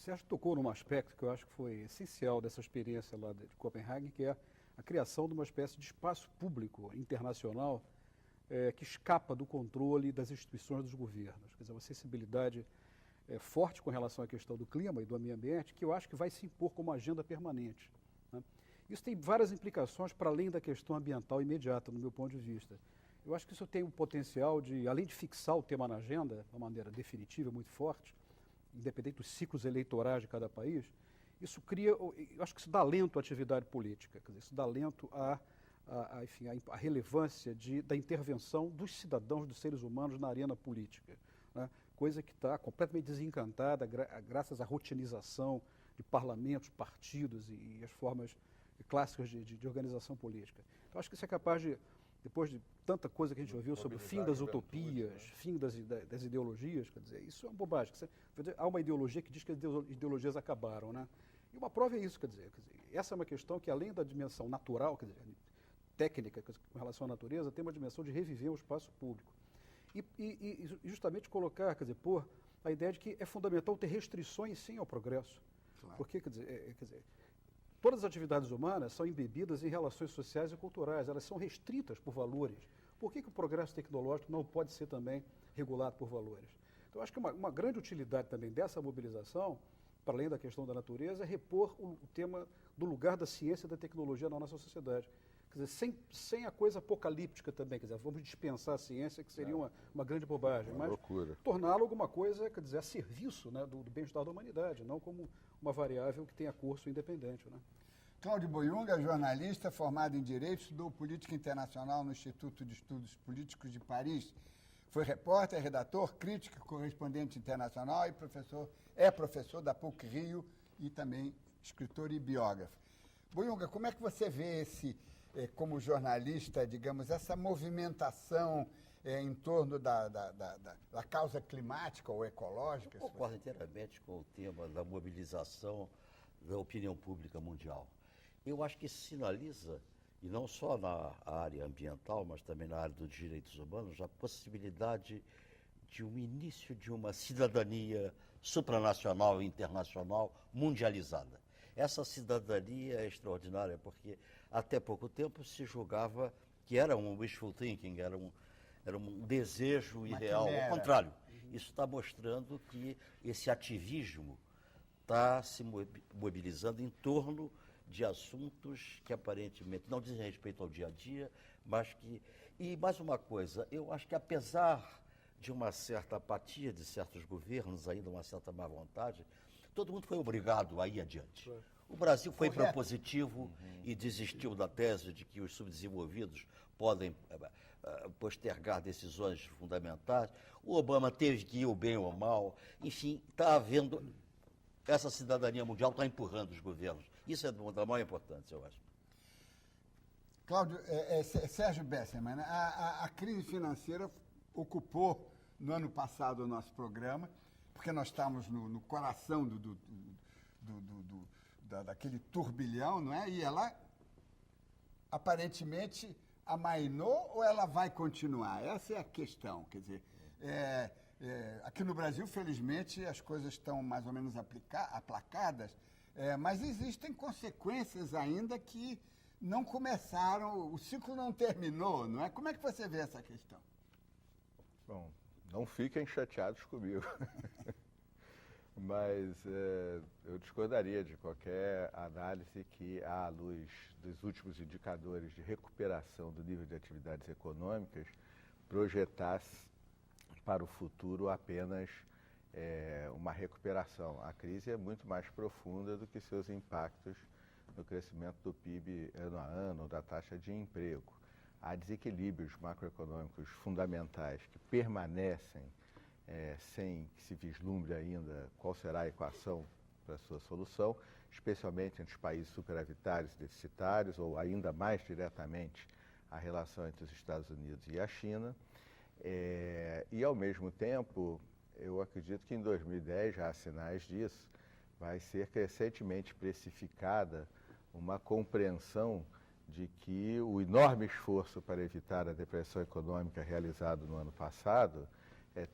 Sérgio tocou num aspecto que eu acho que foi essencial dessa experiência lá de Copenhague, que é a criação de uma espécie de espaço público internacional que escapa do controle das instituições dos governos. Quer dizer, uma sensibilidade forte com relação à questão do clima e do meio ambiente, que eu acho que vai se impor como agenda permanente, né? Isso tem várias implicações para além da questão ambiental imediata, no meu ponto de vista. Eu acho que isso tem um potencial de, além de fixar o tema na agenda, de uma maneira definitiva, muito forte, independente dos ciclos eleitorais de cada país, isso cria, eu acho que isso dá alento à atividade política, quer dizer, isso dá alento enfim, a relevância da intervenção dos cidadãos, dos seres humanos na arena política, né? Coisa que está completamente desencantada graças à rotinização de parlamentos, partidos e as formas clássicas de organização política. Então, acho que isso é capaz de, depois de tanta coisa que a gente ouviu sobre o fim das utopias, fim das ideologias, quer dizer, isso é uma bobagem. Há uma ideologia que diz que as ideologias acabaram, né? E uma prova é isso, quer dizer, essa é uma questão que, além da dimensão natural, quer dizer, técnica com relação à natureza, tem uma dimensão de reviver o espaço público. E justamente colocar, quer dizer, pôr a ideia de que é fundamental ter restrições, sim, ao progresso. Claro. Porque, quer dizer, todas as atividades humanas são embebidas em relações sociais e culturais, elas são restritas por valores. Por que o progresso tecnológico não pode ser também regulado por valores? Então, acho que uma grande utilidade também dessa mobilização, para além da questão da natureza, é repor o tema do lugar da ciência e da tecnologia na nossa sociedade. Quer dizer, sem a coisa apocalíptica também, quer dizer, vamos dispensar a ciência, que seria uma grande bobagem, mas torná-la alguma coisa, quer dizer, a serviço, né, do bem-estar da humanidade, não como uma variável que tenha curso independente, né? Cláudio Boiunga, jornalista, formado em Direito, estudou Política Internacional no Instituto de Estudos Políticos de Paris. Foi repórter, redator, crítico, correspondente internacional e professor da PUC-Rio e também escritor e biógrafo. Boiunga, como é que você vê como jornalista, digamos, essa movimentação em torno da causa climática ou ecológica? Eu concordo inteiramente com o tema da mobilização da opinião pública mundial. Eu acho que isso sinaliza, e não só na área ambiental, mas também na área dos direitos humanos, a possibilidade de um início de uma cidadania supranacional e internacional mundializada. Essa cidadania é extraordinária porque até pouco tempo se julgava que era um wishful thinking, era um desejo ideal. Ao contrário, isso está mostrando que esse ativismo está se mobilizando em torno de assuntos que aparentemente não dizem respeito ao dia a dia, mas que... E mais uma coisa, eu acho que apesar de uma certa apatia de certos governos, ainda uma certa má vontade, todo mundo foi obrigado a ir adiante. O Brasil foi propositivo e desistiu da tese de que os subdesenvolvidos podem postergar decisões fundamentais. O Obama teve que ir o bem ou mal. Enfim, está havendo... Essa cidadania mundial está empurrando os governos. Isso é da maior importância, eu acho. Cláudio, Sérgio Bessermann, a crise financeira ocupou no ano passado o nosso programa, porque nós estamos no coração daquele turbilhão, não é? E ela, aparentemente, amainou ou ela vai continuar? Essa é a questão, quer dizer... aqui no Brasil, felizmente, as coisas estão mais ou menos aplacadas, mas existem consequências ainda que não começaram, o ciclo não terminou, não é? Como é que você vê essa questão? Bom, não fiquem chateados comigo, mas eu discordaria de qualquer análise que, à luz dos últimos indicadores de recuperação do nível de atividades econômicas, projetasse para o futuro apenas uma recuperação. A crise é muito mais profunda do que seus impactos no crescimento do PIB ano a ano, da taxa de emprego. Há desequilíbrios macroeconômicos fundamentais que permanecem sem que se vislumbre ainda qual será a equação para a sua solução, especialmente entre os países superavitários e deficitários, ou ainda mais diretamente a relação entre os Estados Unidos e a China. E, ao mesmo tempo, eu acredito que em 2010, já há sinais disso, vai ser crescentemente precificada uma compreensão de que o enorme esforço para evitar a depressão econômica realizado no ano passado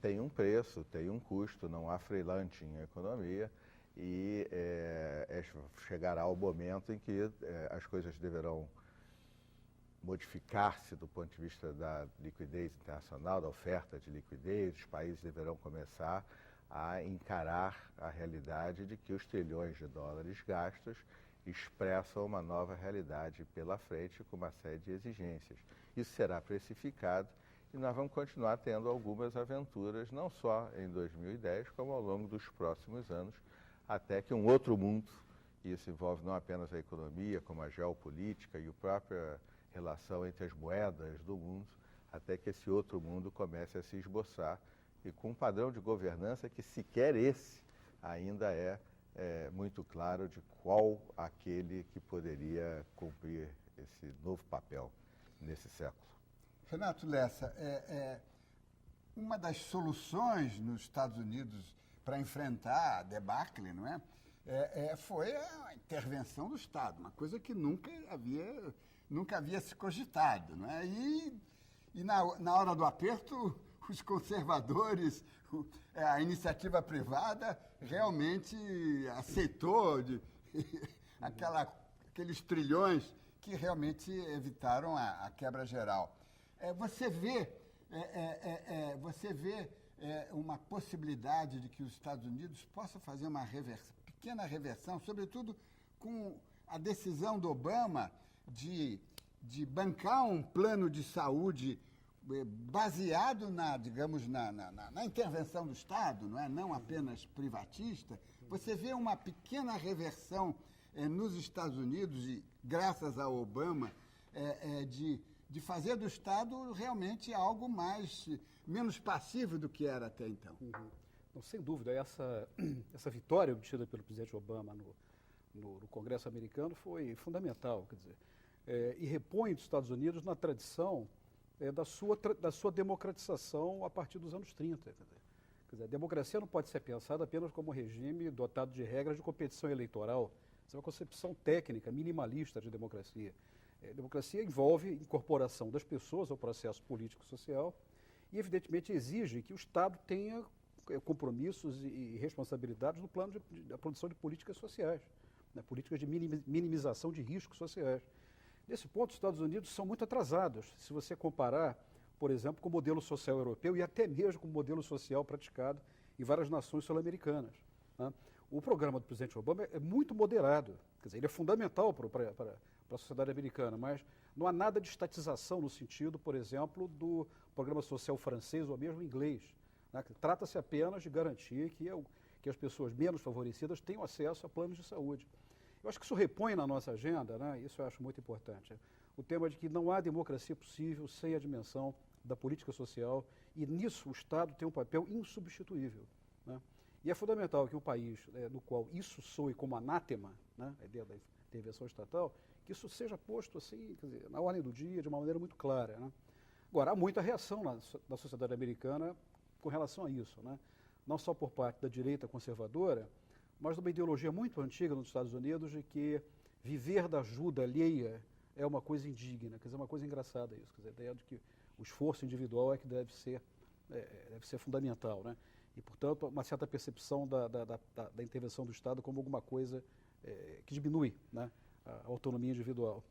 tem um preço, tem um custo, não há freelance em economia, e chegará o momento em que as coisas deverão modificar-se do ponto de vista da liquidez internacional, da oferta de liquidez. Os países deverão começar a encarar a realidade de que os trilhões de dólares gastos expressam uma nova realidade pela frente com uma série de exigências. Isso será precificado e nós vamos continuar tendo algumas aventuras, não só em 2010, como ao longo dos próximos anos, até que um outro mundo, e isso envolve não apenas a economia, como a geopolítica e a própria relação entre as moedas do mundo, até que esse outro mundo comece a se esboçar e com um padrão de governança que sequer esse ainda é muito claro de qual aquele que poderia cumprir esse novo papel nesse século. Renato Lessa, uma das soluções nos Estados Unidos para enfrentar a debacle, não é? Foi a intervenção do Estado, uma coisa que nunca havia se cogitado, não é? E na hora do aperto, os conservadores, a iniciativa privada realmente aceitou aqueles trilhões que realmente evitaram a quebra geral. Você vê uma possibilidade de que os Estados Unidos possam fazer uma pequena reversão, sobretudo com a decisão do Obama de bancar um plano de saúde baseado na intervenção do Estado, não apenas privatista. Você vê uma pequena reversão nos Estados Unidos, e graças ao Obama, de fazer do Estado realmente algo menos passivo do que era até então. Não, sem dúvida, essa vitória obtida pelo presidente Obama no Congresso americano foi fundamental, quer dizer, e repõe os Estados Unidos na tradição da sua democratização a partir dos anos 30. Quer dizer, a democracia não pode ser pensada apenas como um regime dotado de regras de competição eleitoral. Isso é uma concepção técnica, minimalista de democracia. Democracia envolve incorporação das pessoas ao processo político-social e, evidentemente, exige que o Estado tenha compromissos e responsabilidades no plano da produção de políticas sociais, políticas de minimização de riscos sociais. Nesse ponto, os Estados Unidos são muito atrasados, se você comparar, por exemplo, com o modelo social europeu e até mesmo com o modelo social praticado em várias nações sul-americanas. O programa do presidente Obama é muito moderado, quer dizer, ele é fundamental para a sociedade americana, mas não há nada de estatização no sentido, por exemplo, do programa social francês ou mesmo inglês. Trata-se apenas de garantir que as pessoas menos favorecidas tenham acesso a planos de saúde. Eu acho que isso repõe na nossa agenda, isso eu acho muito importante, o tema de que não há democracia possível sem a dimensão da política social, e nisso o Estado tem um papel insubstituível. E é fundamental que um país no qual isso soe como anátema, a ideia da intervenção estatal, que isso seja posto assim, quer dizer, na ordem do dia, de uma maneira muito clara. Agora, há muita reação na sociedade americana com relação a isso, não só por parte da direita conservadora, mas de uma ideologia muito antiga nos Estados Unidos de que viver da ajuda alheia é uma coisa indigna, quer dizer, uma coisa engraçada isso, quer dizer, a ideia de que o esforço individual é que deve ser fundamental, E, portanto, uma certa percepção da intervenção do Estado como alguma coisa que diminui a autonomia individual.